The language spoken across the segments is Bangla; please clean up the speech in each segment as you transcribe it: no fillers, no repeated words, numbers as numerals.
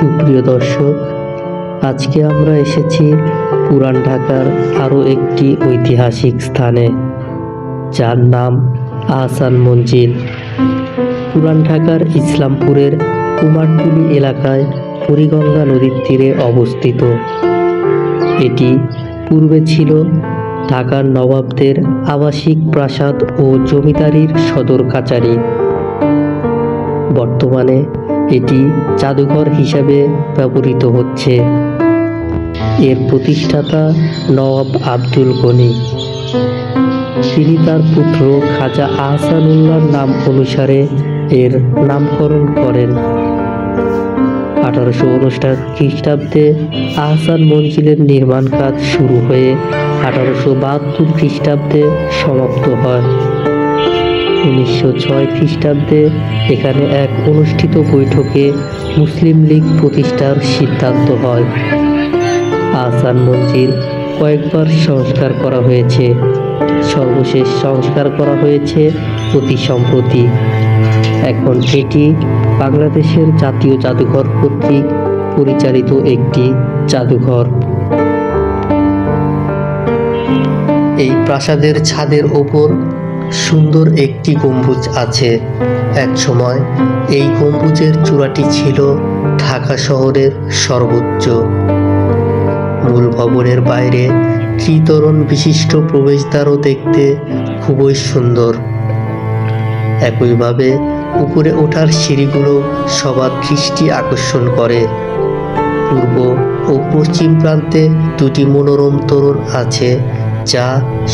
সুপ্রিয় দর্শক, আজকে আমরা এসেছি পুরান ঢাকার আরও একটি ঐতিহাসিক স্থানে, যার নাম আহসান মঞ্জিল। পুরান ঢাকার ইসলামপুরের কুমারটুলি এলাকায় বুড়িগঙ্গা নদীর তীরে অবস্থিত। এটি পূর্বে ছিল ঢাকার নবাবদের আবাসিক প্রাসাদ ও জমিদারির সদর কাচারি। বর্তমানে এটি জাদুঘর হিসাবে ব্যবহৃত হচ্ছে। এর প্রতিষ্ঠাতা নওয়াব আব্দুল গনি। তিনি তার পুত্র খাজা আহসানুল্লাহর নাম অনুসারে এর নামকরণ করেন। 1859 খ্রিস্টাব্দে আহসান মঞ্জিলের নির্মাণ কাজ শুরু হয়ে 1872 খ্রিস্টাব্দে সমাপ্ত হয়। 1906 খ্রিস্টাব্দে এখানে এক অনুষ্ঠিত বৈঠকে মুসলিম লীগ প্রতিষ্ঠার সিদ্ধান্ত হয়। আহসান মঞ্জিল কয়েকবার সংস্কার করা হয়েছে। সর্বশেষ সংস্কার করা হয়েছে অতি সম্প্রতি। এখন এটি বাংলাদেশের জাতীয় জাদুঘর কর্তৃক পরিচালিত একটি জাদুঘর। এই প্রাসাদের ছাদের ওপর সুন্দর একটি গম্বুজ আছে। একসময় এই গম্বুজের চূড়াটি ছিল ঢাকা শহরের সর্বোচ্চ। মূল ভবনের বাইরে ত্রিতরণ বিশিষ্ট প্রবেশদ্বারও দেখতে খুবই সুন্দর। একইভাবে উপরে ওঠার সিঁড়িগুলো সবার দৃষ্টি আকর্ষণ করে। পূর্ব ও পশ্চিম প্রান্তে দুটি মনোরম তোরণ আছে, যা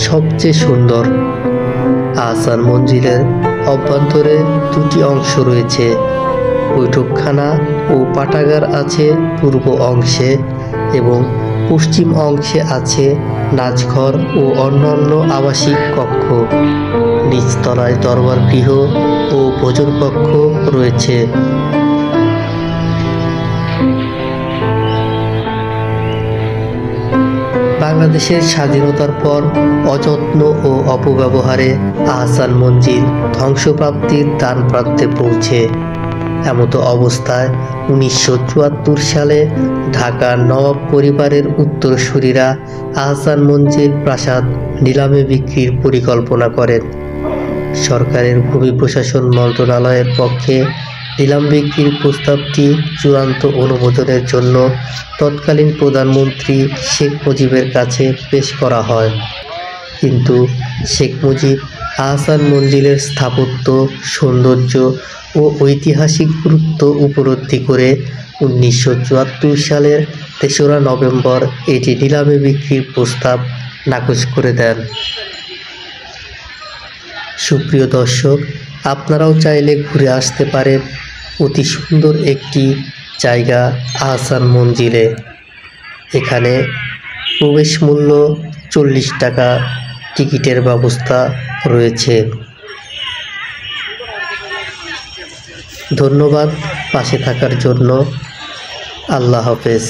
সবচেয়ে সুন্দর। আহসান মঞ্জিলের অভ্যন্তরে দুটি অংশ রয়েছে। বৈঠকখানা ও পাঠাগার আছে পূর্ব অংশে এবং পশ্চিম অংশে আছে নাচঘর ও অন্যান্য আবাসিক কক্ষ। নিচতলায় দরবার গৃহ ও ভোজন কক্ষ রয়েছে। বাংলাদেশের স্বাধীনতার পর অযত্ন ও অপব্যবহারে আহসান মঞ্জিল ধ্বংসপ্রাপ্তির দ্বারপ্রান্তে পৌঁছে। এমতো অবস্থায় 1974 সালে ঢাকার নবাব পরিবারের উত্তরসূরিরা আহসান মঞ্জিল প্রাসাদ নিলামে বিক্রির পরিকল্পনা করেন। সরকারের ভূমি প্রশাসন মন্ত্রণালয়ের পক্ষে নিলাম বিক্রির প্রস্তাবটি চূড়ান্ত অনুমোদনের জন্য তৎকালীন প্রধানমন্ত্রী শেখ মুজিবের কাছে পেশ করা হয়। কিন্তু শেখ মুজিব আহসান মঞ্জিলের স্থাপত্য, সৌন্দর্য ও ঐতিহাসিক গুরুত্ব উপলব্ধি করে 1974 সালের 3রা নভেম্বর এটি নিলামে বিক্রির প্রস্তাব নাকচ করে দেন। সুপ্রিয় দর্শক, আপনারাও চাইলে ঘুরে আসতে পারেন অতি সুন্দর একটি জায়গা আহসান মঞ্জিলে। এখানে প্রবেশ মূল্য 40 টাকা, টিকিটের ব্যবস্থা রয়েছে। ধন্যবাদ পাশে থাকার জন্য। আল্লাহ হাফেজ।